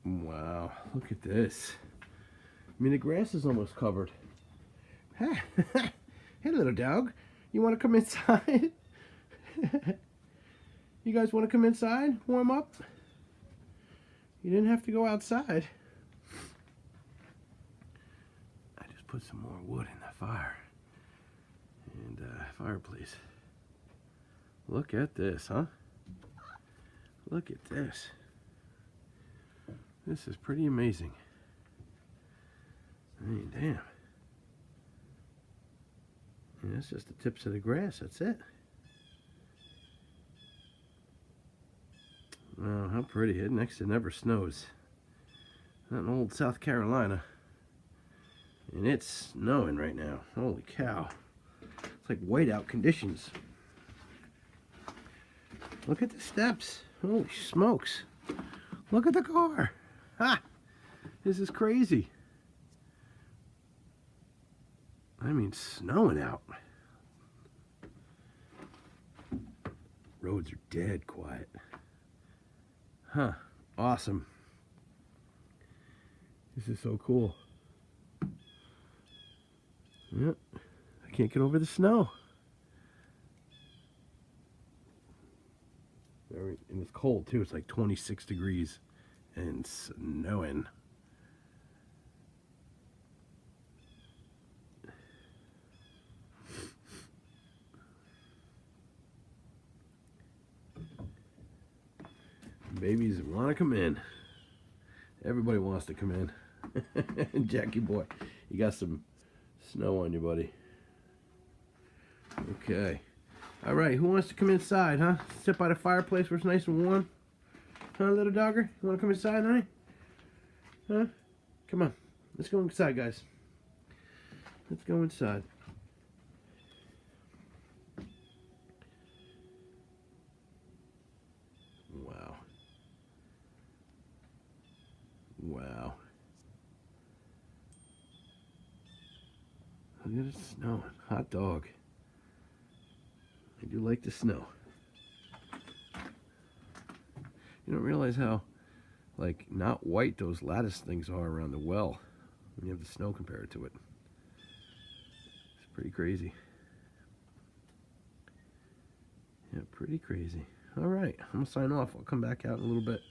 Wow, look at this. I mean, the grass is almost covered. Hey, hey little dog. You want to come inside? You guys want to come inside? Warm up? You didn't have to go outside. I just put some more wood in the fire. And fireplace. Look at this, huh? Look at this. This is pretty amazing. I mean, damn. And that's just the tips of the grass, that's it. Wow, how pretty. It next to never snows. Not in old South Carolina. And it's snowing right now. Holy cow. It's like whiteout conditions. Look at the steps. Holy smokes. Look at the car. Ha! This is crazy. I mean, snowing out. Roads are dead quiet. Huh. Awesome. This is so cool. Yep. I can't get over the snow. And it's cold too. It's like 26 degrees and snowing. Babies want to come in. Everybody wants to come in. Jackie boy, you got some snow on you, buddy. Okay. All right, who wants to come inside, huh? Sit by the fireplace where it's nice and warm. Huh, little dogger? You want to come inside, honey? Huh? Come on. Let's go inside, guys. Let's go inside. Wow. Wow. Look at it snowing. Hot dog. I do like the snow. You don't realize how, like, not white those lattice things are around the well when you have the snow compared to it. It's pretty crazy. Yeah, pretty crazy. All right, I'm going to sign off. I'll come back out in a little bit.